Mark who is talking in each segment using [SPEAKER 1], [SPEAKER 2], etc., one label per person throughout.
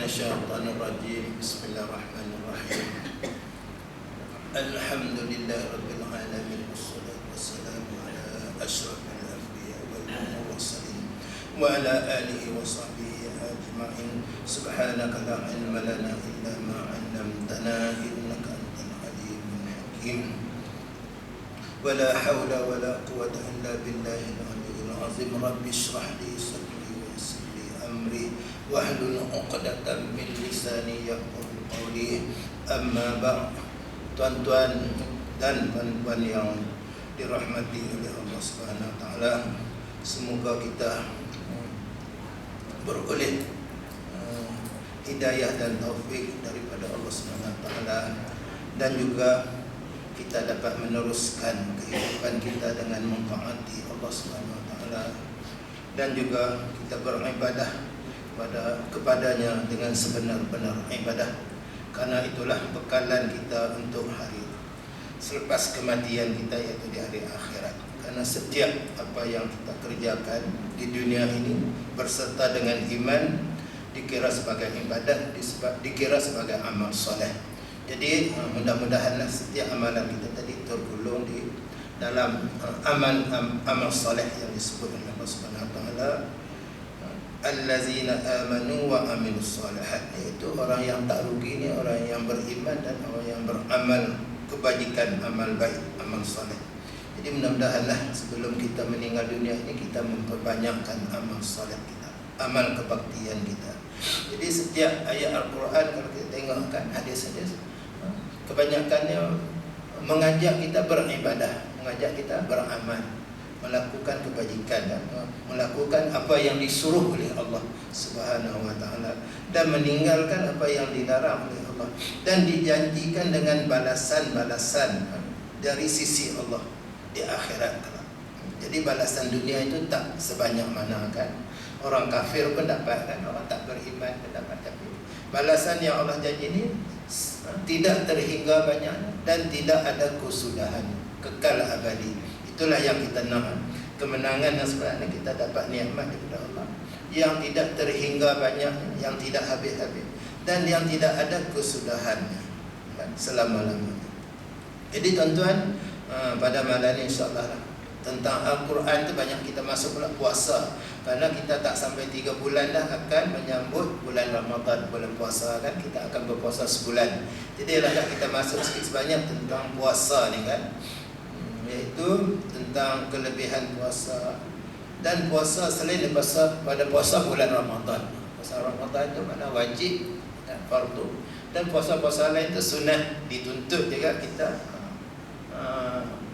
[SPEAKER 1] الشيطان الرجيم. بسم الله الرحمن الرحيم. الحمد لله رب العالمين، والصلاة والسلام على أشرف الأنبياء والمرسلين وعلى آله وصحبه أجمعين. سبحانك لا علم لنا إلا ما علمتنا إنك أنت العليم الحكيم. ولا حول ولا قوة إلا بالله العلي العظيم. رب اشرح لي صدري ويسر لي أمري واحلل عقدة من لساني يفقهوا قولي. Amma ba'd. Tuan-tuan dan puan-puan yang dirahmati oleh Allah Subhanahu wa taala, semoga kita beroleh hidayah dan taufik daripada Allah Subhanahu wa taala, dan juga kita dapat meneruskan kehidupan kita dengan mentaati Allah Subhanahu wa taala, dan juga kita beribadah kepadanya dengan sebenar-benar ibadah, karena itulah bekalan kita untuk hari selepas kematian kita, yaitu di hari akhirat. Karena setiap apa yang kita kerjakan di dunia ini berserta dengan iman dikira sebagai ibadah, dikira sebagai amal soleh. Jadi mudah-mudahanlah setiap amalan kita tadi tergolong di dalam amal soleh yang disebut oleh Allah Subhanahu wa taala, allazina amanu wa amilus solihat, yaitu orang yang tak rugi ni orang yang beriman dan orang yang beramal kebajikan, amal baik, amal soleh. Jadi mudah-mudahanlah sebelum kita meninggal dunia ini kita memperbanyakkan amal soleh kita, amal kebaktian kita. Jadi setiap ayat Al-Quran kalau kita tengokkan hadis-hadis, kebanyakannya mengajak kita beribadah, mengajak kita beramal, melakukan kebajikan, melakukan apa yang disuruh oleh Allah Subhanahu wa taala, dan meninggalkan apa yang dilarang oleh Allah, dan dijanjikan dengan balasan-balasan dari sisi Allah di akhirat. Jadi balasan dunia itu tak sebanyak mana kan. Orang kafir pun dapat kan, orang tak beriman pun dapat. Tapi balasan yang Allah janji ini tidak terhingga banyaknya dan tidak ada kesudahan, kekal abadi. Itulah yang kita nak, kemenangan yang sebenarnya kita dapat nikmat daripada Allah yang tidak terhingga banyak, yang tidak habis-habis, dan yang tidak ada kesudahannya selama-lamanya. Jadi tuan-tuan, pada malam ini insyaAllah tentang Al-Quran itu banyak kita masuk pula puasa, karena kita tak sampai 3 bulan dah akan menyambut bulan Ramadan, bulan puasa kan. Kita akan berpuasa sebulan. Jadi lah kita masuk sikit sebanyak tentang puasa ni kan, iaitu tentang kelebihan puasa. Dan puasa selain pada puasa bulan Ramadan, puasa Ramadan itu mana wajib dan fardu, dan puasa-puasa lain itu sunnah, dituntut juga kita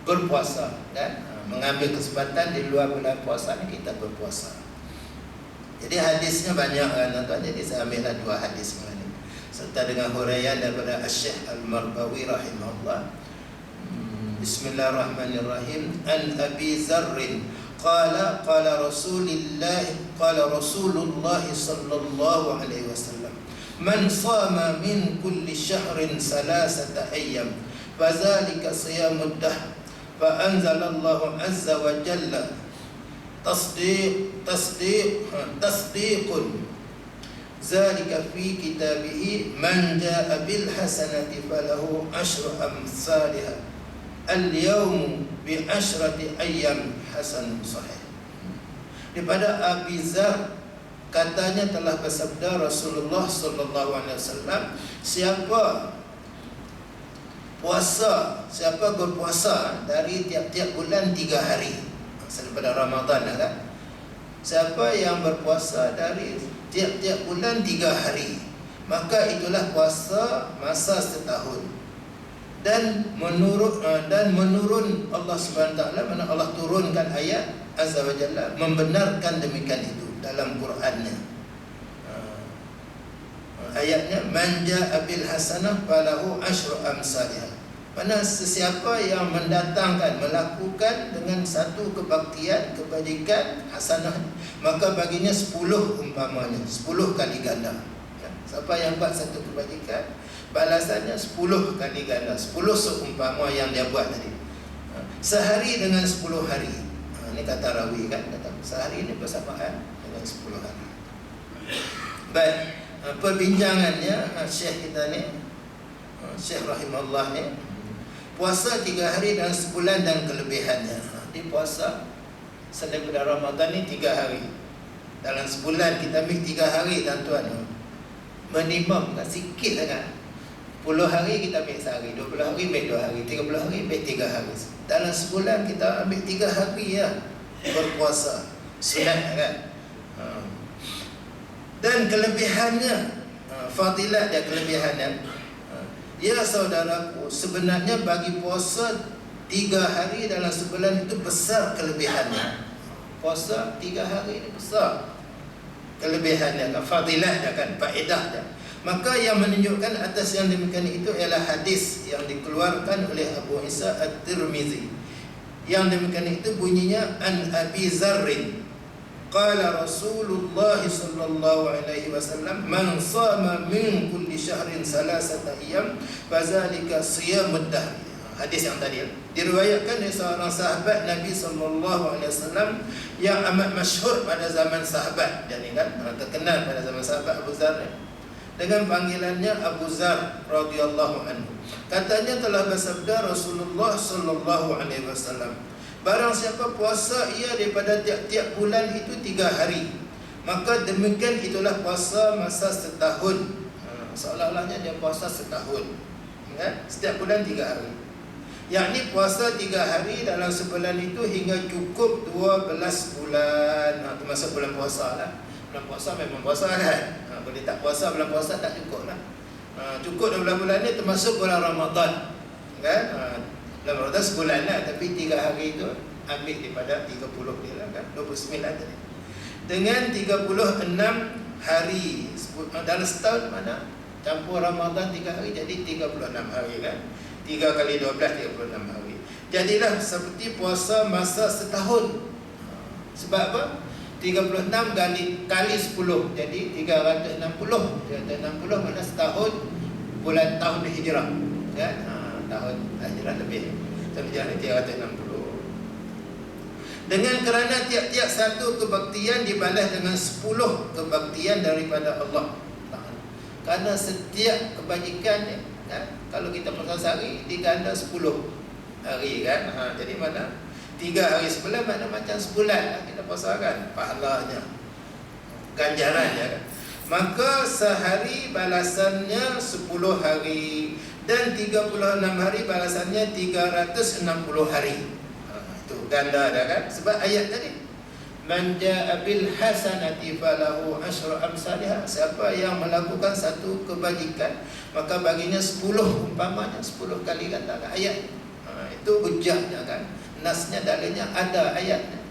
[SPEAKER 1] berpuasa dan mengambil kesempatan di luar bulan puasa ni kita berpuasa. Jadi hadisnya banyak kan tuan-tuan. Jadi saya ambillah 2 hadis ni serta dengan huraian daripada Asy-Syaikh Al-Marbawi rahimahullah. Bismillahirrahmanirrahim. An Abi Dzarr qala Rasulullah sallallahu alaihi wasallam, man shama min kulli syahrin salasata ayyam fadzalika siyamud dahr, fa anzalallahu azza wa jalla tasdiqun zalika fi kitabihi, man jaa bil hasanati falahu asyru amsalha al-yawm bi asyrati ayyam, hasan sahih. Daripada Abi Dzar katanya telah bersabda Rasulullah sallallahu alaihi wasallam, siapa berpuasa dari tiap-tiap bulan 3 hari selepas Ramadan kan, siapa yang berpuasa dari tiap-tiap bulan 3 hari, maka itulah puasa masa setahun. Dan menurun Allah Subhanahu wa taala, mana Allah turunkan ayat azza wa jalla membenarkan demikian itu dalam Qurannya. Ayatnya, man jaa bil hasanah falahu asyru amsalha. Mana sesiapa yang mendatangkan, melakukan dengan satu kebaktian, kebajikan, hasanah, maka baginya 10 umpamanya, 10 kali ganda. Siapa yang buat satu kebajikan, balasannya 10 kali ganda, 10 seumpama yang dia buat tadi. Sehari dengan 10 hari. Ini kata rawi kan, kata sehari ini bersamaan dengan 10 hari. Baik, perbincangannya Syekh kita ni, Syekh rahimahullah ni, puasa 3 hari dalam sebulan dan kelebihannya. Di puasa selain pada Ramadan ni 3 hari dalam sebulan, kita ambil 3 hari tuan-tuan. Minimum kan, sikit sangat. 10 hari kita ambil sehari, 20 hari ambil 2 hari, 30 hari ambil 3 hari. Dalam sebulan kita ambil 3 hari ya berpuasa sunat kan. Dan kelebihannya, fadilat dan kelebihannya, ya saudaraku, sebenarnya bagi puasa 3 hari dalam sebulan itu besar kelebihannya. Puasa 3 hari ini besar kelebihannya kan, fadilat dia kan, faedah dia. Maka yang menunjukkan atas yang demikian itu ialah hadis yang dikeluarkan oleh Abu Isa At-Tirmizi. Yang demikian itu bunyinya, an Abi Zarrin qala Rasulullah sallallahu alaihi wasallam, man sama min kulli syahrin salasata ayyam fazalika siyamud dahr. Hadis yang tadi diriwayatkan oleh seorang sahabat Nabi sallallahu alaihi wasallam yang amat masyhur pada zaman sahabat, dan ingat terkenal pada zaman sahabat Abu Zar dengan panggilannya Abu Zar radhiyallahu anhu. Katanya telah bersabda Rasulullah sallallahu alaihi wasallam, barang siapa puasa ia daripada tiap-tiap bulan itu 3 hari, maka demikian itulah puasa masa setahun. Seolah-olahnya dia puasa setahun kan? Setiap bulan 3 hari, yakni puasa 3 hari dalam sebulan itu hingga cukup 12 bulan. Termasuk bulan puasa lah. Bulan puasa memang puasa kan. Boleh tak puasa bulan puasa tak cukup lah. Cukup 12 bulan ni termasuk bulan Ramadan kan. Bulan Ramadan sebulan lah, tapi 3 hari itu ambil daripada 30 dia lah kan, 29 tadi. Dengan 36 hari dalam setahun, mana campur Ramadan 3 hari jadi 36 hari kan. 3 kali 12 36 hari. Jadilah seperti puasa masa setahun. Sebab apa? 36 kali 10 jadi 360. 360 mana setahun, bulan tahun hijrah kan. Tahun hijrah lebih. Tahun hijrah 360. Dengan kerana tiap-tiap satu kebaktian dibalas dengan 10 kebaktian daripada Allah. Karena setiap kebajikan ni kan, kalau kita puasa sehari diganda 10 hari kan. Jadi mana 3 hari sebulan, mana macam sebulan lah kita puasa kan, pahalanya, ganjarannya kan. Maka sehari balasannya 10 hari, dan 36 hari balasannya 360 hari. Itu ganda dah kan. Sebab ayat tadi, man jaa bil hasanati falahu asyru amsalihha, siapa yang melakukan satu kebajikan maka baginya 10, umpamanya 10 kali ganda kan ayat. Itu hujahnya kan, nasnya, dalilnya ada ayatnya.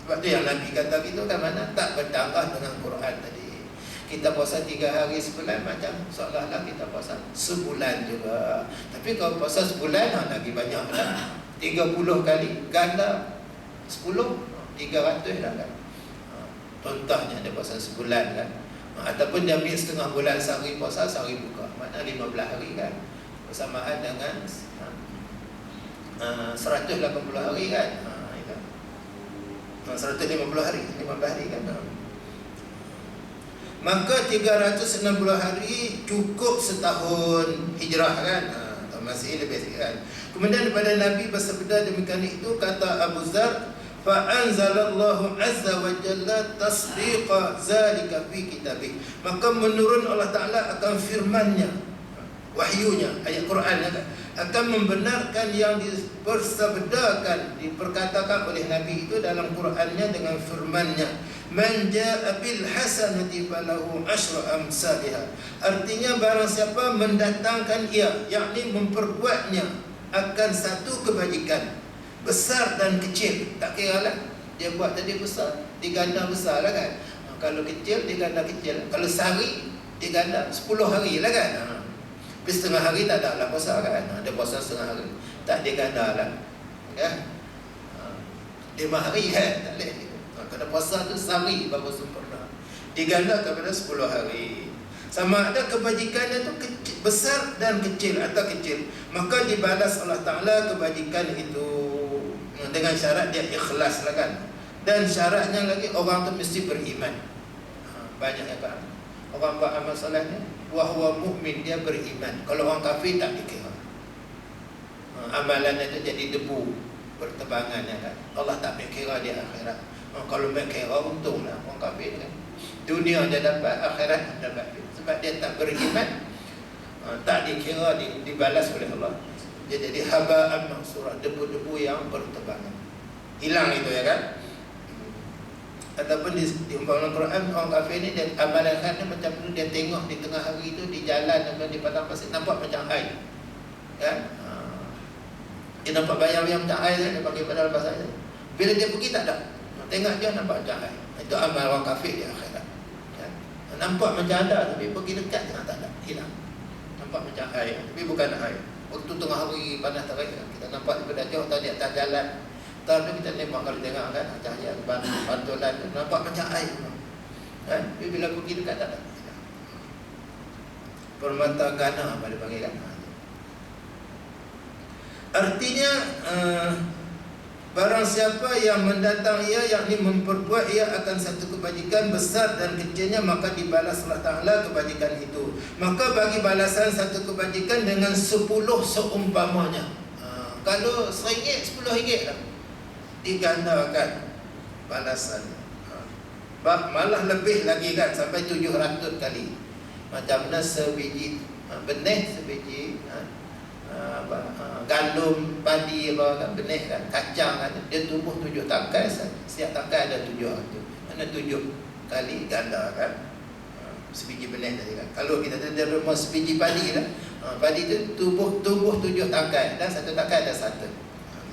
[SPEAKER 1] Sebab tu yang Nabi kata gitu kan, mana tak bertambah dengan Quran tadi. Kita puasa 3 hari sebulan macam seolah-olah kita puasa sebulan juga. Tapi kalau puasa sebulan lagi banyak lah, 30 kali ganda 10, 300 lah kan. Contohnya dia puasa sebulan kan. Ataupun dia ambil setengah bulan sehari puasa, sehari buka, mana 15 hari kan. Bersamaan dengan 180 hari kan. 150 hari, 15 hari kan. Maka 360 hari cukup setahun hijrah kan. Masih lebih sikit kan. Kemudian daripada Nabi bersabda demikian itu, kata Abu Zar, fa anzalallahu azza wa jalla tasdiqa zalika fi kitabih, maka menurun Allah Ta'ala akan firman-Nya, wahyunya, ayat Quran akan membenarkan yang dipersabdakan, diperkatakan oleh Nabi itu dalam Qurannya dengan firman-Nya, man jaa bil hasanati falahu asyru amsalihha. Artinya barang siapa mendatangkan ia, yakni memperbuatnya, akan satu kebajikan besar dan kecil, tak kira lah dia buat tadi besar, diganda besar lah kan. Kalau kecil diganda kecil, kalau sehari diganda 10 hari lah kan. Tapi setengah hari tak ada lah puasa kan. Dia puasa setengah hari tak diganda lah kan. 5 hari kan tak boleh. Kena puasa tu sehari baru sempurna, diganda kepada 10 hari. Sama ada kebajikannya tu kecil, besar dan kecil atau kecil, maka dibalas Allah Ta'ala kebajikan itu dengan syarat dia ikhlas lah kan. Dan syaratnya lagi orang tu mesti beriman. Banyak ya kan, Orang buat amal soleh ni wahwa mukmin, dia beriman. Kalau orang kafir tak dikira. Amalan itu jadi debu bertebangan, ya kan. Allah tak kira dia akhirat. Kalau kira untunglah orang kafir kan. Dunia dia dapat, akhirat dia dapat. Sebab dia tak beriman, tak dikira, dibalas oleh Allah. Dia jadi haba'an mansura, debu-debu yang bertebangan. Hilang itu, ya kan. Ataupun diumpamakan Quran, orang kafir ni dia amalan kan macam tu, dia tengok di tengah hari tu di jalan atau di padang pasir nampak macam air. Kan? Dia nampak bayang-bayang macam air, dia panggil padang pasir. Bila dia pergi tak ada. Tengok dia nampak macam air. Itu amal orang kafir di akhirat. Kan? Nampak macam ada tapi pergi dekat tengah tak ada, hilang. Nampak macam air tapi bukan air. Waktu tengah hari panas terik kita nampak daripada jauh tadi atas jalan. Tapi kita tengok kalau tengok kan cahaya pantulan tu nampak macam air. Kan? Tapi bila pergi dekat tak ada. Permata gana pada panggil kan. Artinya barang siapa yang mendatang ia, yakni memperbuat ia akan satu kebajikan besar dan kecilnya, maka dibalas Allah Ta'ala kebajikan itu. Maka bagi balasan satu kebajikan dengan 10 seumpamanya. Kalau RM1, RM10 lah, digandakan balasannya. Malah lebih lagi kan, sampai 700 kali. Macam mana sebiji benih, sebiji gandum, padi, kan, benih kan, kacang kan, dia tumbuh 7 tangkai, setiap tangkai ada 700. Mana 7 kali ganda kan, sebiji benih tadi kan. Kalau kita ada rumah sebiji padi lah, padi tu tumbuh 7 tangkai dan satu tangkai ada 1.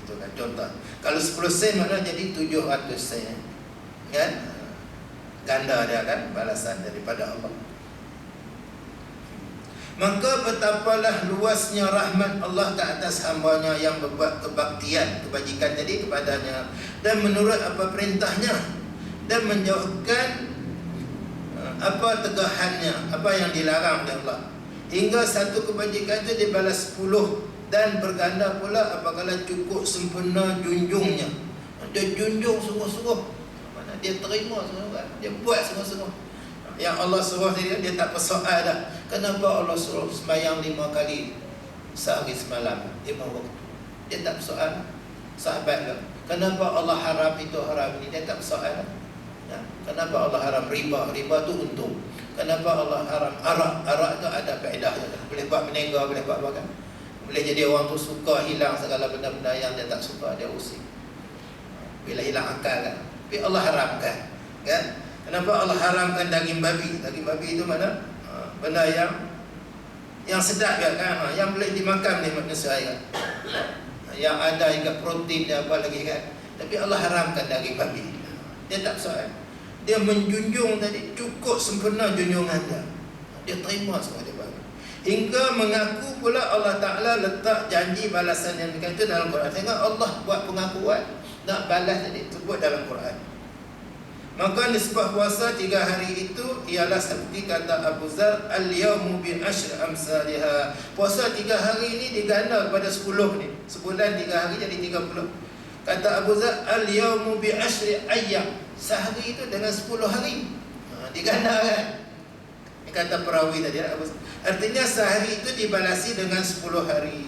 [SPEAKER 1] Itu kan contoh. Kalau 10 sen mana jadi 700 sen kan, ganda dia kan balasan daripada Allah. Maka betapalah luasnya rahmat Allah ke atas hambanya yang berbuat kebaktian, kebajikan tadi kepadanya, dan menurut apa perintahnya, dan menjauhkan apa tegahannya, apa yang dilarang oleh Allah, hingga satu kebajikan itu dibalas 10 dan berganda pula apabila cukup sempurna junjungnya. Dia junjung sungguh-sungguh, mana dia terima sungguh, dia buat sungguh-sungguh. Yang Allah suruh dia tak persoal dah. Kenapa Allah suruh sembahyang 5 kali sehari semalam, 5 waktu? Dia tak persoal. Sahabat lah, kenapa Allah haram itu, haram ini? Dia tak persoal. Ya. Kenapa Allah haram riba? Riba tu untung. Kenapa Allah haram arak? Arak tu ada faedahnya. Boleh buat menengah, boleh buat apa kan? Boleh jadi orang tu suka hilang segala benda-benda yang dia tak suka, dia usik. Bila hilang akal kan? Tapi Allah haramkan kan? Kenapa Allah haramkan daging babi? Daging babi itu mana? Benda yang sedap ya kan? Yang boleh dimakan oleh manusia kan? Yang ada juga protein dan apa lagi kan? Tapi Allah haramkan daging babi. Dia tak soal. Dia menjunjung tadi, cukup sempurna junjungan dia. Dia terima semua dia bagi. Hingga mengaku pula Allah Ta'ala letak janji balasan yang itu dalam Quran. Tengok Allah buat pengakuan nak balas tadi, sebut dalam Quran. Maka nisbah puasa 3 hari itu ialah seperti kata Abu Zar, al-yawmu bi ashr amsalha. Puasa 3 hari ini diganda kepada 10 ni. Sebulan 3 hari jadi 30. Kata Abu Zar, al-yawmu bi ashri ayyam. Sehari itu dengan 10 hari. Diganda kan? Ini kata perawi tadi Abu Zar. Artinya sehari itu dibalasi dengan 10 hari.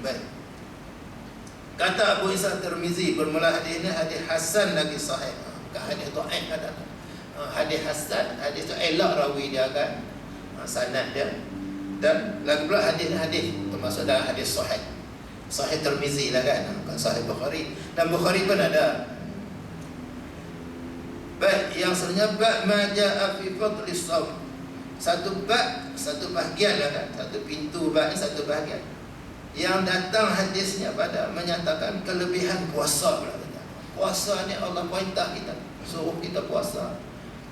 [SPEAKER 1] Baik. Kata Abu Isa Tirmizi, bermula hadis ini hadis hasan lagi sahih. Hadis dhaif kata. Hadis hasan, hadis tu elak rawi dia kan. Sanad dia. Dan lagi pula hadis-hadis termasuk dalam hadis sahih. Sahih Tirmizi lah kan, bukan sahih Bukhari. Dan Bukhari pun ada. Baik, yang sebenarnya bab ma jaa fi fadlis shaum. Satu bab, satu bahagian lah kan. Satu pintu bab ni satu bahagian. Yang datang hadisnya pada menyatakan kelebihan puasa pula. Puasa ni Allah perintah kita, suruh kita puasa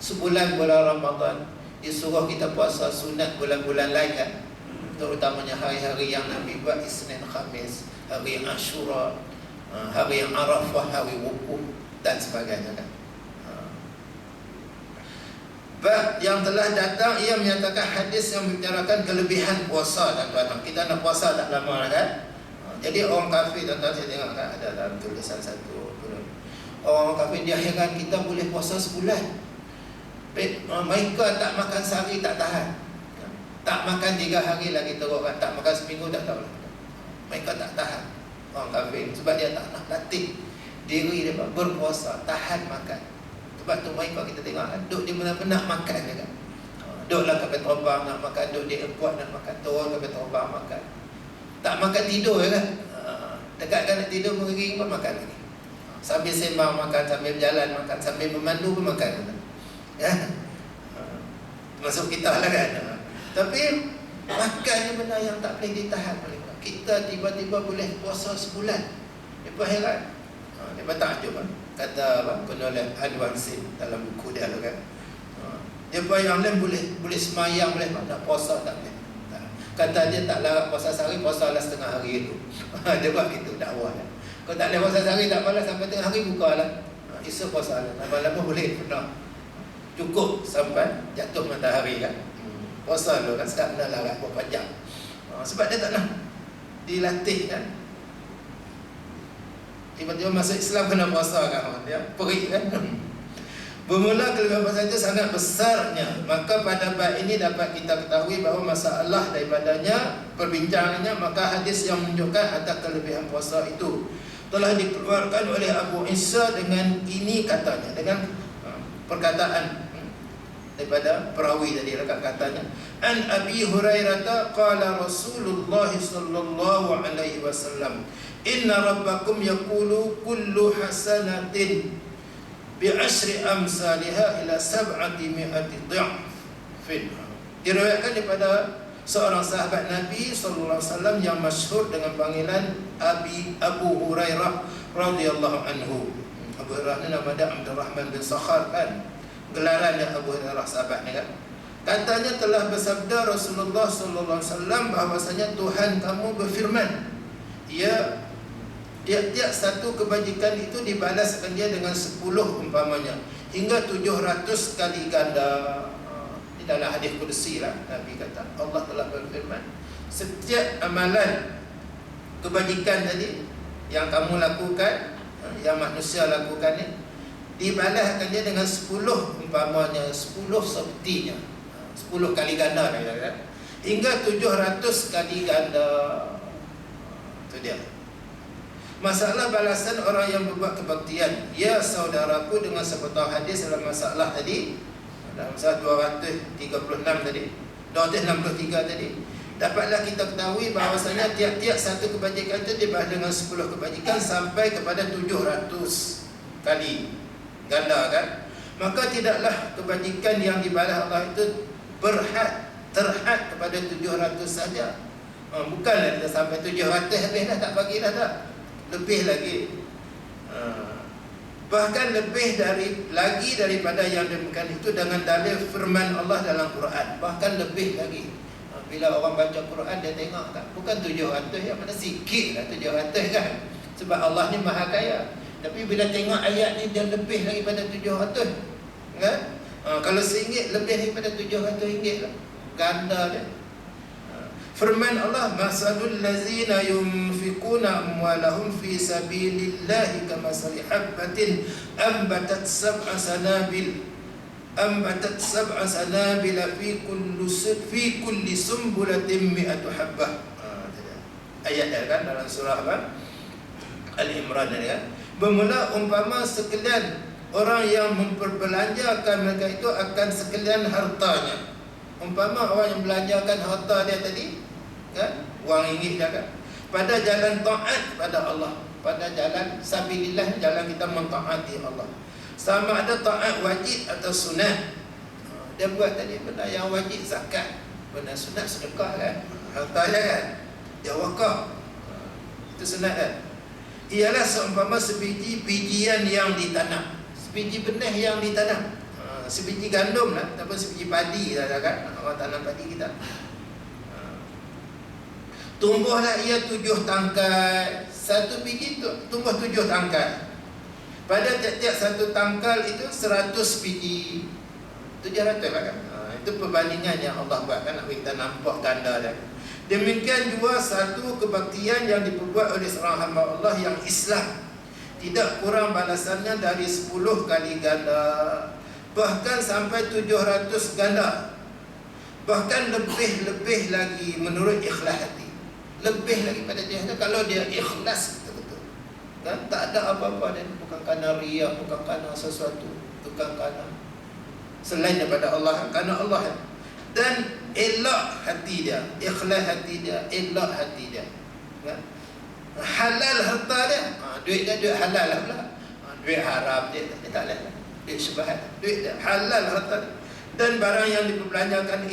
[SPEAKER 1] sebulan bulan Ramadan, disuruh kita puasa sunat bulan-bulan lain kan, terutamanya hari-hari yang Nabi buat, Isnin, Khamis, hari Ashura, hari yang Arafah, hari Wukuf dan sebagainya kan. Bab yang telah datang ia menyatakan hadis yang membicarakan kelebihan puasa dan tuan-tuan. Kita nak puasa tak lama kan. Jadi orang kafir, tuan-tuan, saya tengok kan ada dalam tulisan satu, orang kafir dia heran kita boleh puasa sebulan. Mereka tak makan sehari tak tahan, tak makan 3 hari lagi teruk, tak makan seminggu tak tahu. Mereka tak tahan, orang kafir, sebab dia tak nak latih diri dia berpuasa, tahan makan. Sebab tu mereka kita tengok duduk di benar-benar makan dia kan. Duduklah kapal terbang nak makan, duduk di airport nak makan, turun kapal terbang makan. Tak makan tidur kan. Dekat kan nak tidur mengering pun makan lagi. Sambil sembang makan, sambil berjalan makan, sambil memandu pun makan. Ya. Masuk kita lah kan. Tapi makan ni benda yang tak boleh ditahan oleh kita. Kita tiba-tiba boleh puasa sebulan. Lepas heran. Lepas takjub kan. Kata apa? Penulis Adwan Sim dalam buku dia lah kan. Dia yang lain boleh semayang, boleh nak puasa tak boleh. Kata dia tak larat puasa sehari, puasa lah setengah hari itu. Dia buat gitu dakwah dia. Kalau tak boleh puasa sehari tak apalah, sampai tengah hari bukalah. Esok puasa lah. Lama-lama boleh pernah. Cukup sampai jatuh matahari kan. Puasa dulu kan, sekarang dah larat berapa jam. Sebab dia tak nak dilatih kan. Tiba-tiba masuk Islam kena puasa kan. Dia perik kan. Bermula kelebihan puasa itu sangat besarnya. Maka pada bab ini dapat kita ketahui bahawa masalah daripadanya, perbincangannya, maka hadis yang menunjukkan atas kelebihan puasa itu telah dikeluarkan oleh Abu Isa dengan ini katanya, dengan perkataan daripada perawi tadi katanya, an Abi Hurairah qala Rasulullah sallallahu alaihi wasallam, inna rabbakum yaqulu kullu hasanatin bi asyri amsalha ila 700 dha'fin. Diriwayatkan daripada seorang sahabat Nabi sallallahu alaihi wasallam yang masyhur dengan panggilan Abu Hurairah radhiyallahu anhu. Abu Hurairah ni nama dia Abdurrahman bin Sakhar kan. Gelarannya Abu Hurairah sahabat ni kan. Katanya telah bersabda Rasulullah sallallahu alaihi wasallam bahwasanya Tuhan kamu berfirman, ya, tiap-tiap satu kebajikan itu dibalaskan dia dengan 10 umpamanya hingga 700 kali ganda. Ini dalam hadis qudsi lah, Nabi kata Allah telah berfirman, setiap amalan kebajikan tadi yang kamu lakukan, yang manusia lakukan ni, dibalaskan dia dengan 10 umpamanya, 10 sepertinya, 10 kali ganda hingga 700 kali ganda. Itu dia masalah balasan orang yang berbuat kebaktian. Ya saudaraku, dengan sepotong hadis dalam masalah tadi, dalam masalah 236 tadi, 263 tadi, dapatlah kita ketahui bahawasanya tiap-tiap satu kebajikan itu dibalas dengan 10 kebajikan sampai kepada 700 kali ganda kan. Maka tidaklah kebajikan yang dibalas Allah itu terhad kepada 700 saja. Bukanlah kita sampai 700 habis dah, tak bagilah tak, lebih lagi. Bahkan lebih lagi daripada yang demikian itu dengan dalil firman Allah dalam Quran. Bahkan lebih lagi. Bila orang baca Quran dia tengok tak, bukan 700 yang mana sikit lah 700 kan. Sebab Allah ni maha kaya. Tapi bila tengok ayat ni dia lebih lagi pada 700 kan. Kalau RM1 lebih daripada RM700 lah, ganda dia. Firman Allah, masalul ladzina yunfikuna amwalahum fi sabilillahi kamasali habbatin ambatat sab'a sanabil fi kulli sumbulatin mi'atu habbah. Ayat dia kan dalam surah apa? Al-Imran ni kan. Bermula umpama sekalian orang yang memperbelanjakan mereka itu akan sekalian hartanya. Umpama orang yang belanjakan harta dia tadi kan, wang ringgit dia kan, pada jalan taat pada Allah, pada jalan sabilillah, jalan kita mentaati Allah, sama ada taat wajib atau sunat. Dia buat tadi benda yang wajib zakat, benda sunat sedekah kan, harta dia kan, dia wakaf, itu sunat kan. Ialah seumpama sebiji bijian yang ditanam, sebiji benih yang ditanam, sebiji gandum lah, ataupun sebiji padi lah kan, orang tanam padi kita. Tumbuhlah ia 7 tangkai, satu biji tumbuh 7 tangkai. Pada tiap-tiap satu tangkal itu 100 biji, 700 lah kan. Itu perbandingan yang Allah buat kan, kita nampak ganda dia. Demikian juga satu kebaktian yang diperbuat oleh seorang hamba Allah yang Islam, tidak kurang balasannya dari 10 kali ganda. bahkan sampai 700 ganda, bahkan lebih lagi menurut ikhlas hati, lebih lagi pada dia. Kalau dia ikhlas betul-betul, kan tak ada apa-apa, dan bukan kerana riya, bukan kerana sesuatu, bukan kerana selain daripada Allah, kerana Allah, dan elak hati dia, ikhlas hati dia, elak hati dia, kan? Halal harta dia, duit dia duit halal lah pula, duit haram dia tak boleh lah, duit syubhat, duit dia halal harta dia. Dan barang yang dibelanjakannya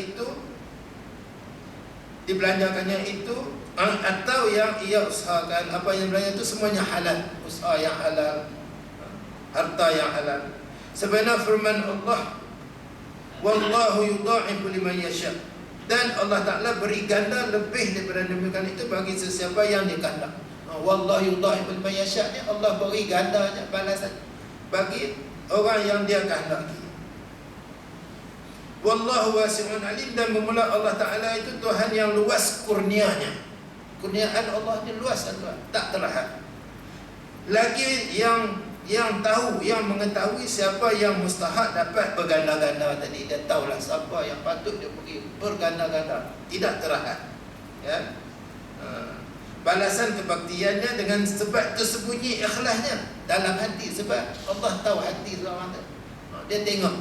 [SPEAKER 1] itu atau yang ia usahakan, apa yang belanja itu semuanya halal, usaha yang halal, harta yang halal. Sebenarnya firman Allah, wallahu yudha'ifu liman yasha, dan Allah Ta'ala beri ganda lebih daripada demikian itu bagi sesiapa yang dikehendak. Wallahu yudha'ifu liman yasha ni Allah beri gandanya balasan bagi orang yang dia kehendaki. Wallahu wasi'un alim, dan bermula Allah Ta'ala itu Tuhan yang luas kurnianya. Kurniaan Allah ni luas tuan, tak terhad. Lagi yang tahu, yang mengetahui siapa yang mustahak dapat berganda-ganda tadi. Dia tahulah siapa yang patut dia pergi berganda-ganda, tidak terhad, ya. Balasan kebaktiannya dengan sebab tersembunyi ikhlasnya dalam hati, sebab Allah tahu hati seorang tu. Dia tengok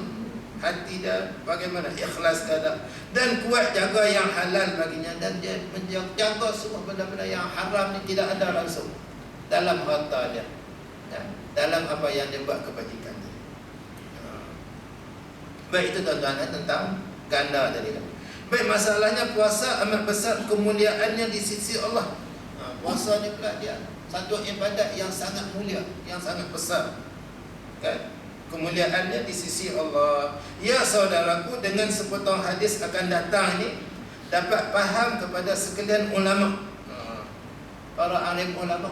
[SPEAKER 1] hati dia bagaimana, ikhlas ke tak, dan kuat jaga yang halal baginya, dan dia menjaga semua benda-benda yang haram ni tidak ada langsung dalam harta dia, ya, dalam apa yang dia buat kebajikan tadi. Baik, itu tuan-tuan tentang ganda tadi. Baik, masalahnya puasa amat besar kemuliaannya di sisi Allah. Puasa ni pula dia satu ibadat yang sangat mulia, yang sangat besar, kan? Kemuliaannya di sisi Allah. Ya saudaraku, dengan sepotong hadis akan datang ini dapat faham kepada sekalian ulama, para alim ulama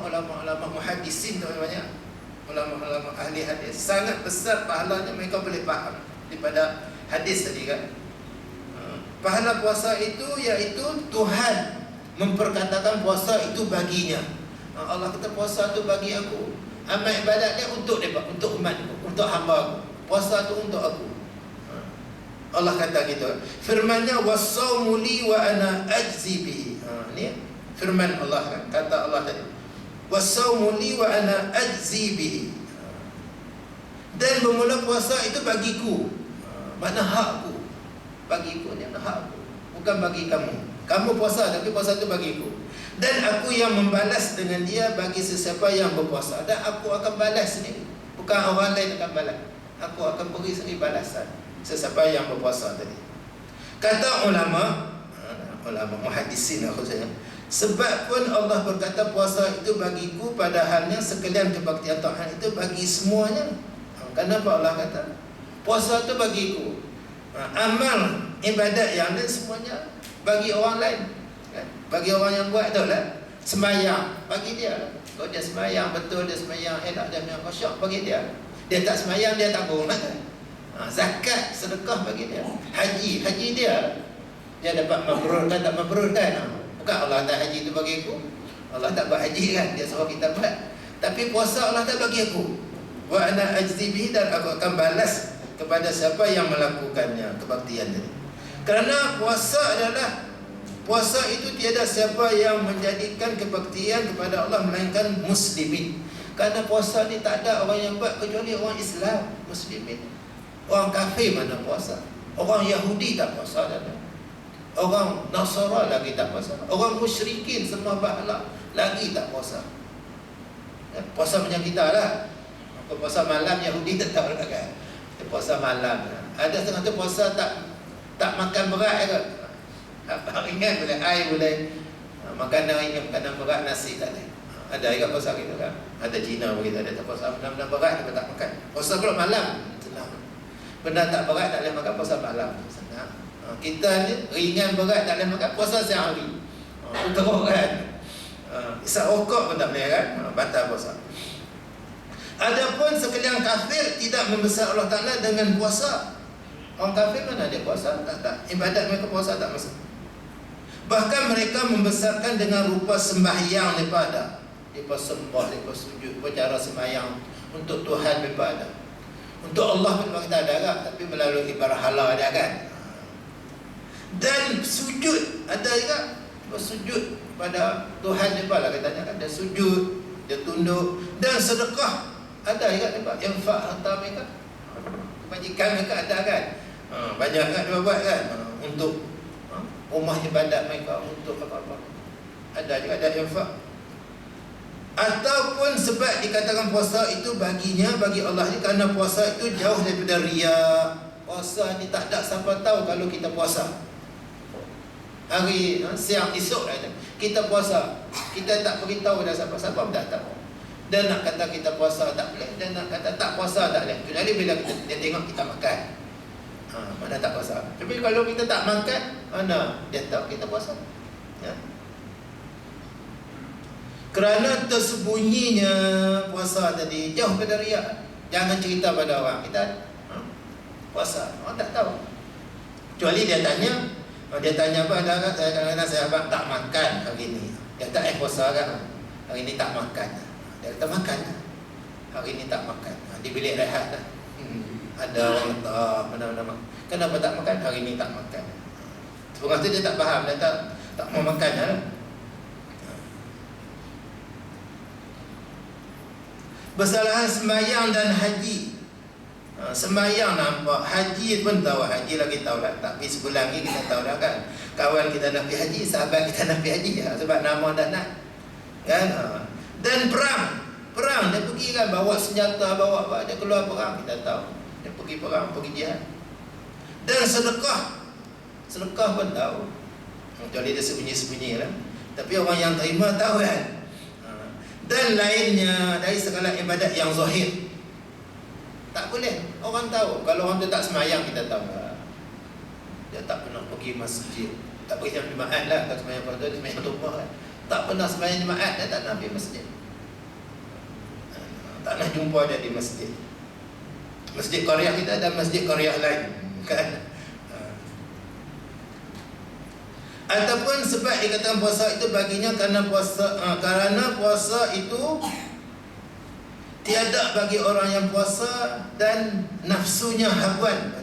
[SPEAKER 1] muhaddisin namanya, ulama ahli hadis, sangat besar pahalanya mereka boleh faham daripada hadis tadi, kan? Pahala puasa itu iaitu Tuhan memperkatakan puasa itu baginya. Allah kata puasa itu bagi aku, amal ibadat dia untuk dia, untuk umatku, untuk hamba aku. Puasa itu untuk aku. Allah kata gitu. Firman-Nya was-saumu li wa ana ajzi bihi. Ini firman Allah, kan? Kata Allah tadi, was-saumu li wa ana ajzi bihi. Dan bermula puasa itu bagiku. Mana hakku. Bagiku ni hak aku, bukan bagi kamu. Kamu puasa, tapi puasa itu bagiku, dan aku yang membalas dengan dia bagi sesiapa yang berpuasa, dan aku akan balas sendiri, bukan orang lain akan balas. Aku akan beri sendiri balasan sesiapa yang berpuasa tadi. Kata ulama muhaddisin khususnya, sebab pun Allah berkata puasa itu bagiku, padahalnya sekalian kebaktian Tuhan itu bagi semuanya. Kenapa Allah kata puasa itu bagiku? Amal ibadat yang lain semuanya bagi orang lain, kan? Bagi orang yang buat tu lah. Sembahyang bagi dia lah. Kalau dia sembahyang betul, dia sembahyang elok, dia sembahyang khusyuk, bagi dia. Dia tak sembahyang, dia tanggung lah, kan? Zakat, sedekah bagi dia. Haji dia. Dia dapat mabrur kan, tak mabrur kan? Bukan Allah tak haji tu bagi aku, Allah tak buat haji kan, dia suruh kita buat. Tapi puasa Allah tak bagi aku. Wa ana ajzi bihi, dan aku akan balas kepada siapa yang melakukannya, kebaktian tadi. Kerana puasa itu tiada siapa yang menjadikan kebaktian kepada Allah melainkan muslimin. Kerana puasa ni tak ada orang yang buat kecuali orang Islam, muslimin. Orang kafir mana puasa? Orang Yahudi tak puasa, tak ada. Orang Nasara lagi tak puasa. Orang musyrikin semua bahala lagi tak puasa. Puasa macam kita lah. Puasa malam Yahudi tak tahu lah, kan? Puasa malam. Ada setengah tu puasa tak makan berat ke? Ringan boleh, air boleh, makanan ringan, makanan berat, nasi tak boleh. Ada juga puasa gitu, kan? Ada Cina begitu, ada puasa benda-benda berat dia tak makan. Puasa pula malam, senang. Benda tak berat tak boleh makan, puasa malam, senang. Kita ni ringan berat tak boleh makan, puasa siang hari. Teruk, kan? Isap rokok pun tak boleh, kan? Batal puasa. Adapun sekalian kafir tidak membesar Allah Ta'ala dengan puasa. Orang kafir mana dia puasa? Tak. Ibadat mereka puasa tak masalah. Bahkan mereka membesarkan dengan rupa sembahyang mereka ada. Mereka sembah, mereka sujud, cara sembahyang untuk Tuhan mereka ada. Untuk Allah pun kita ada agak, tapi melalui berhala ada kan. Dan sujud ada juga, bersujud pada Tuhan dia lah katanya kan, dia sujud, dia tunduk. Dan sedekah ada juga tempat infak harta mereka, kebajikan mereka ada kan. Banyak kan dia buat kan, untuk rumah ibadat mereka, untuk apa-apa ada juga, ada infak. Ataupun sebab dikatakan puasa itu baginya, bagi Allah ni, kerana puasa itu jauh daripada riya. Puasa ni tak ada siapa tahu kalau kita puasa. Hari siang esok kita puasa, kita tak beritahu dah siapa-siapa pun tak tahu. Dan nak kata kita puasa tak boleh, dan nak kata tak puasa tak boleh. Kecuali bila dia tengok kita makan, mana tak puasa. Tapi kalau kita tak makan, mana dia tahu kita puasa ya? Kerana tersembunyinya puasa tadi jauh daripada riya. Jangan cerita pada orang kita puasa, orang tak tahu. Kecuali dia tanya apa, ada kan, saya kadang-kadang saya abang tak makan hari ni. Dia tak puasa kan, hari ni tak makan. Dia kata makan, hari ni tak makan. Di bilik rehat dah. Ada orang letak mana-mana. Kenapa tak makan? Hari ni tak makan. Sebab tu dia tak faham, dia tak mau makan lah. Bersalahan sembahyang dan haji. Sembahyang nampak, haji pun tahu, haji lagi tahu lah. Tapi sebulan lagi kita tahu dah kan, kawan kita nak pergi haji, sahabat kita nak pergi haji sebab nama dah nak kan. Dan perang dia pergi kan, bawa senjata, bawa apa, dia keluar perang, kita tahu dia pergi perang, pergi jihad. Dan sedekah pun tahu, kecuali dia sembunyi-sembunyi lah, tapi orang yang terima tahu kan. Dan lainnya dari segala ibadat yang zahir tak boleh orang tahu. Kalau orang tu tak semayang, kita tahu dia tak pernah pergi masjid, tak pergi jemaat lah. Tak semayang pada dia semayang rumah kan. Tak pernah semayang jemaat, dia tak nak pergi masjid, tak nak jumpa dia di masjid. Masjid Qaryah kita ada masjid Qaryah lain kan. Ataupun sebab dikatakan puasa itu baginya kerana puasa itu tiada bagi orang yang puasa dan nafsunya hawan.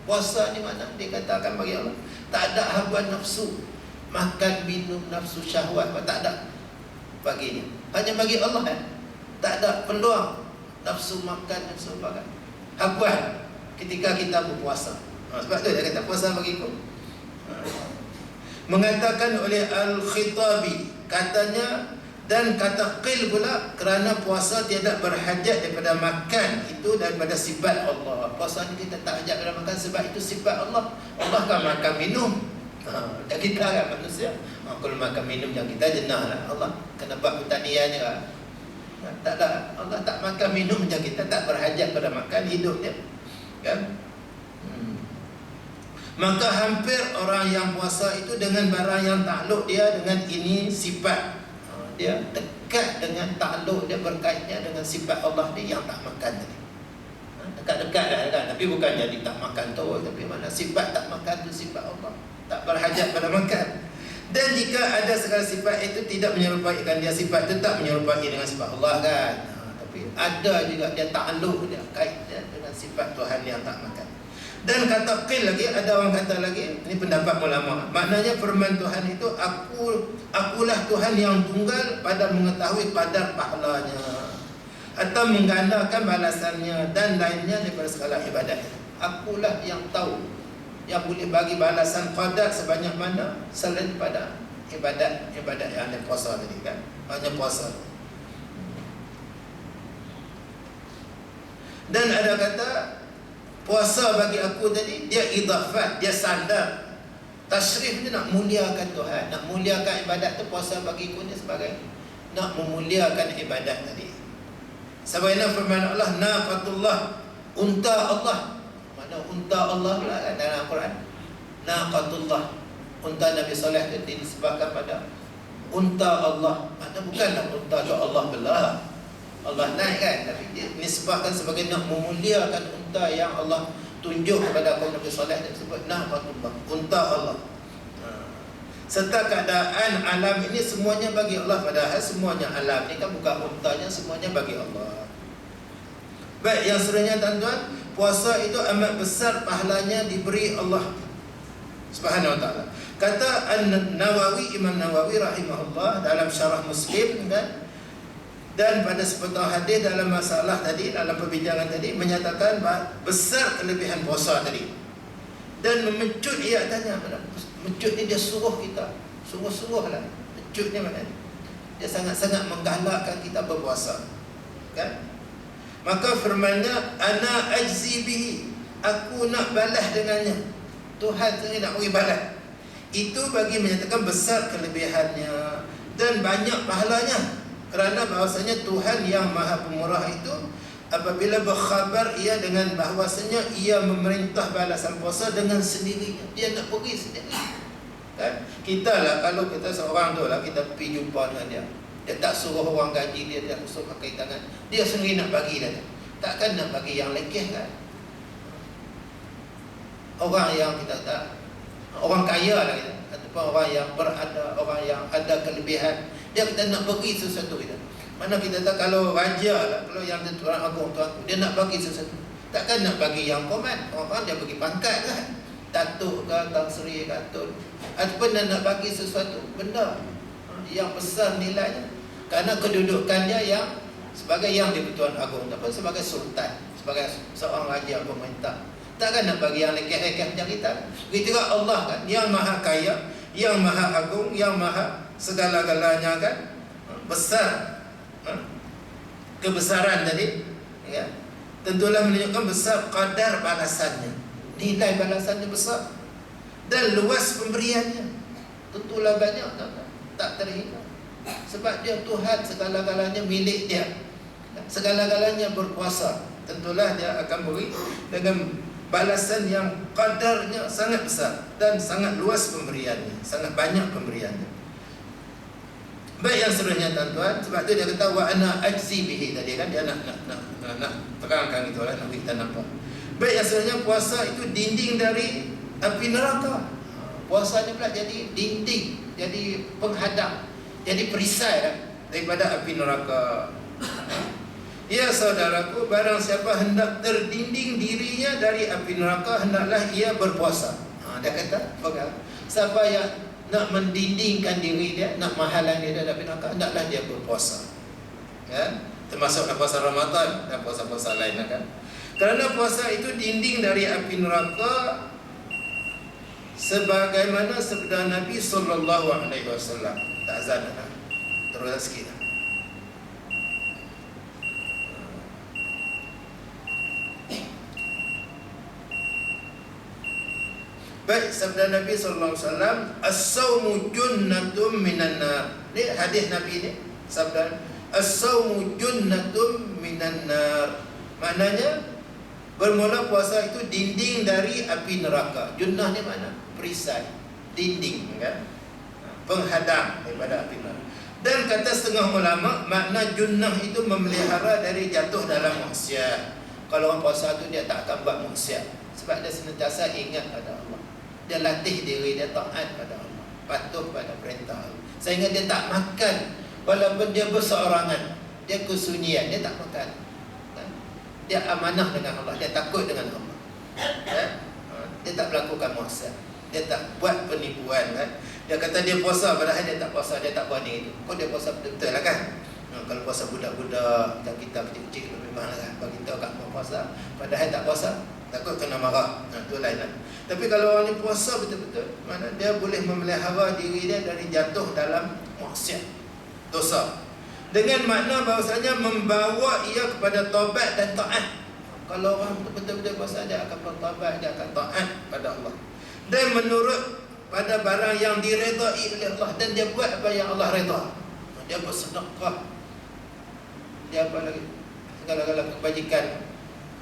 [SPEAKER 1] Puasa ni mana dikatakan bagi Allah, tak ada hawan nafsu, makan minum nafsu syahwat, tak ada baginya. Hanya bagi Allah kan, tak ada peluang nafsu makan, nafsu makan, hawan ketika kita berpuasa. Sebab tu dia kata puasa bagiku. Mengatakan oleh Al-Khitabi, katanya, dan kata qil pula, kerana puasa tidak berhajat daripada makan itu, daripada sifat Allah. Puasa ni kita tak hajat daripada makan sebab itu sifat Allah. Allah kan makan minum, dan kita kan manusia, kalau makan minum yang kita jenah lah. Allah kenapa pertaniannya lah. Tak ada, Allah tak makan minum macam kita, tak berhajat pada makan hidup dia kan. Maka hampir orang yang puasa itu dengan barang yang takluk dia dengan ini sifat, dia dekat dengan takluk dia, berkaitnya dengan sifat Allah dia yang tak makan tadi. Dekat-dekat lah kan, tapi bukan jadi tak makan tu, tapi mana sifat tak makan tu sifat Allah, tak berhajat pada makan. Dan jika ada segala sifat itu tidak menyerupaikan dia, sifat itu tak menyerupai dengan sifat Allah kan. Tapi ada juga dia takluk dia, kait dia dengan sifat Tuhan yang tak makan. Dan kata qil lagi, ada orang kata lagi, ini pendapat ulama, maknanya firman Tuhan itu, akulah Tuhan yang tunggal pada mengetahui kadar pahalanya atau menggandakan balasannya dan lainnya daripada segala ibadat. Akulah yang tahu, yang boleh bagi balasan qadar sebanyak mana selain pada ibadat yang ada puasa tadi kan, hanya puasa. Dan ada kata puasa bagi aku tadi, dia idafat, dia sandar. Tashrif ni nak muliakan Tuhan, nak muliakan ibadat tu. Puasa bagiku ni sebagai nak memuliakan ibadat tadi. Sebagaimana firman Allah, naqatullah, unta Allah. Mana unta Allah pula kan dalam Al-Quran? Naqatullah, unta Nabi Saleh tu disebabkan pada unta Allah. Mana bukanlah unta tu Allah belah, Allah naik kan, tapi dia nisbahkan sebagai nak memuliakan unta yang Allah tunjuk kepada kaum Nabi Saleh, dia sebut naqatullah, unta Allah. Serta keadaan alam ini semuanya bagi Allah, padahal semuanya alam ni kan bukan untanya, semuanya bagi Allah. Baik, yang sebenarnya tuan-tuan, puasa itu amat besar pahalanya diberi Allah Subhanahu wa taala. Kata An-Nawawi, Imam Nawawi rahimahullah dalam syarah Muslim kan, dan pada sepotong hadis dalam masalah tadi, dalam perbincangan tadi menyatakan besar kelebihan puasa tadi. Dan memecut, ia tanya mana? Mecut ni dia suruh kita, sungguh-sungguhlah. Mecut ni mana? Dia sangat-sangat menggalakkan kita berpuasa. Kan? Maka firman-Nya, ana ajzi bihi, aku nak balas dengannya. Tuhan sendiri nak beri balas. Itu bagi menyatakan besar kelebihannya dan banyak pahalanya. Kerana bahawasanya Tuhan yang Maha Pemurah itu apabila berkhabar ia dengan bahawasanya ia memerintah balasan puasa dengan sendirinya. Dia nak pergi sendiri. Kan? Kita lah, kalau kita seorang tu lah, kita pergi jumpa dengan dia, dia tak suruh orang gaji dia, dia suruh pakai tangan, dia sendiri nak bagi dia. Takkan nak bagi yang lekeh kan? Orang yang kita tak, orang kaya lah kita, ataupun orang yang berada, orang yang ada kelebihan, dia kita nak bagi sesuatu kita. Mana kita tak, kalau raja lah, kalau yang Tuan Agung, dia nak bagi sesuatu, takkan nak bagi yang koman. Orang dia bagi pangkat kan, Datuk ke, Tan Sri ke, Tun, ataupun dia nak bagi sesuatu benda yang besar nilainya, kerana kedudukan dia yang sebagai yang di-Tuan Agung, ataupun sebagai sultan, sebagai seorang raja pemerintah. Takkan nak bagi yang lekeh-lekeh macam kita. Begitu juga Allah kan, yang maha kaya, yang maha agung, yang maha segala-galanya kan, besar kebesaran tadi ya, tentulah menunjukkan besar kadar balasannya, nilai balasannya besar, dan luas pemberiannya tentulah banyak, tak terhingga. Sebab dia Tuhan, segala-galanya milik dia, segala-galanya berkuasa. Tentulah dia akan beri dengan balasan yang kadarnya sangat besar dan sangat luas pemberiannya, sangat banyak pemberiannya. Baik, yang seterusnya tuan-tuan, sebab tu dia kata wa ana ajzi bihi tadi kan, dia nak terangkan itulah, nak kita nampak. Baik, yang seterusnya, puasa itu dinding dari api neraka. Puasa ni pula jadi dinding, jadi penghadang, jadi perisai kan, daripada api neraka. Ya saudaraku, barang siapa hendak terdinding dirinya dari api neraka, hendaklah ia berpuasa. Dia kata, siapa yang nak mendindingkan diri dia, nak menghalang dia dari api neraka, hendaklah dia berpuasa. Kan? Termasuklah puasa Ramadan dan puasa-puasa lain kan. Kerana puasa itu dinding dari api neraka, sebagaimana sabda Nabi SAW. Tak azan dah. Terus sikit. Baik, sabda Nabi SAW, as-sawmu junnatum minan nar. Ni hadis Nabi ni, sabda as-sawmu junnatum minan nar. Maknanya bermula puasa itu dinding dari api neraka. Junnah ni mana? Perisai, dinding kan, penghadang daripada api neraka. Dan kata setengah ulama, makna junnah itu memelihara dari jatuh dalam maksiat. Kalau orang puasa tu dia tak akan buat maksiat, sebab dia senantiasa ingat pada Allah. Dia latih diri dia taat pada Allah, patuh pada perintah Allah, sehingga dia tak makan walaupun dia berseorangan, dia kesunyian, dia tak makan kan? Dia amanah dengan Allah, dia takut dengan Allah kan? Dia tak melakukan maksiat, dia tak buat penipuan kan? Dia kata dia puasa, padahal dia tak puasa, dia tak buat ni itu. Kau dia puasa betul-betul lah kan? Kalau puasa budak-budak macam kita kecil-kecil lebih mahal kan, bagi tahu kat mau puasa padahal tak puasa, takut kena marah. Itu lain lah. Tapi kalau orang ni puasa betul-betul, mana dia boleh memelihara diri dia dari jatuh dalam maksiat, dosa, dengan makna bahawasanya membawa ia kepada taubat dan taat. Kalau orang betul-betul puasa, dia akan bertaubat, dia akan taat pada Allah, dan menurut pada barang yang diredai oleh Allah, dan dia buat apa yang Allah redha. Dia bersedekah, dia apa lagi, segala-gala kebajikan.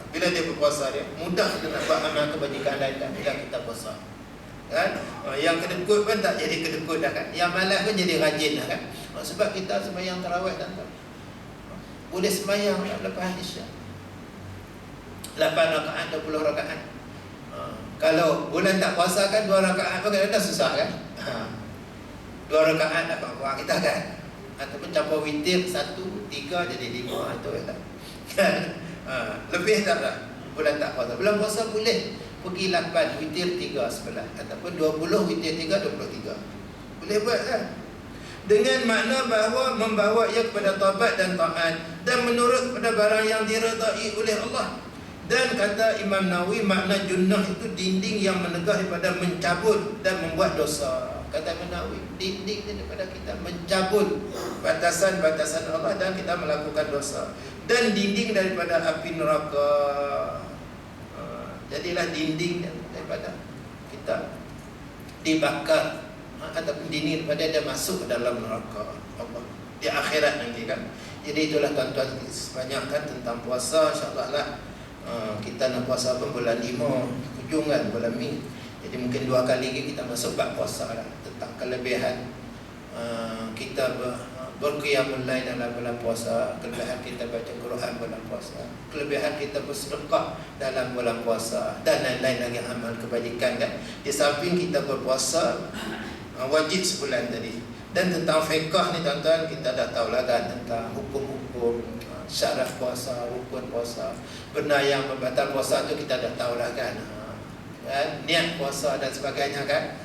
[SPEAKER 1] Bila dia berpuasa, dia mudah kita nak buat amal kebajikan lain kan, bila kita puasa kan. Yang kedekut pun tak jadi kedekut dah kan, yang malas pun jadi rajin dah kan. Sebab kita sembahyang tarawih dan boleh sembahyang lepas isyak 8 rakaat, 20 rakaat. Kalau bulan tak puasa kan 2 rakaat pun kadang-kadang susah kan. 2 rakaat dapat kurang kita kan, ataupun campur witir 1, 3 jadi 5, itu kan. Lebih tak lah. bulan tak puasa. Bulan puasa boleh pergi 8 witir 3 sebelah ataupun 20 witir 3 23. Boleh buat kan? Dengan makna bahawa membawa ia kepada taubat dan taat dan menurut pada barang yang diredai oleh Allah. Dan kata Imam Nawawi, makna junnah itu dinding yang menegah daripada mencabut dan membuat dosa. Kata Imam Nawawi, dinding daripada kita mencabut batasan-batasan Allah dan kita melakukan dosa. Dan dinding daripada api neraka. Jadilah dinding daripada kita dibakar ataupun dinding daripada dia masuk ke dalam neraka Allah di akhirat nanti kan. Jadi itulah tuan-tuan, sebanyakkan tentang puasa. InsyaAllah lah kita nak puasa pun bulan 5 hujung kan, bulan Mei. Jadi mungkin 2 kali lagi kita masuk bab puasa lah, tentang kelebihan kita berqiyamul lail dalam bulan puasa, kelebihan kita baca Quran bulan puasa, kelebihan kita bersedekah dalam bulan puasa, dan lain-lain lagi amal kebajikan kan. Di samping kita berpuasa wajib sebulan tadi. Dan tentang fiqh ni tuan-tuan, kita dah tahu lah kan tentang hukum-hukum, syarat puasa, rukun puasa, benda yang membatal puasa tu kita dah tahu lah kan, niat puasa dan sebagainya kan.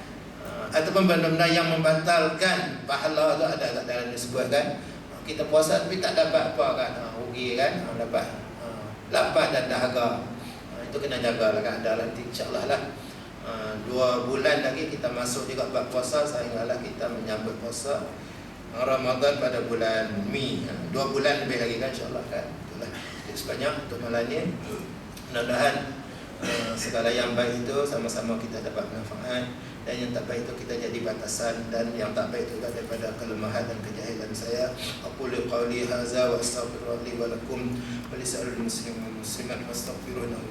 [SPEAKER 1] Ataupun benda-benda yang membatalkan pahala tu ada kat dalam disebut kan. Kita puasa tapi tak dapat apa kan, rugi kan, dapat lapar dan dahaga. Itu kena jaga lah kan. Ada nanti insyaAllah lah 2 bulan lagi kita masuk juga bab puasa, sehinggalah kita menyambut puasa Ramadan pada bulan Mei. 2 bulan lebih lagi kan insyaAllah kan. Itulah sebanyak untuk malam ni. Mudah-mudahan segala yang baik itu sama-sama kita dapat manfaat, dan yang tak baik itu kita jadi batasan, dan yang tak baik itu daripada kelemahan dan kejahilan saya. Aqulu qawli hadza wa astaghfirullahi wa lakum wa lisa'il muslimin wal muslimat fastaghfiruhu.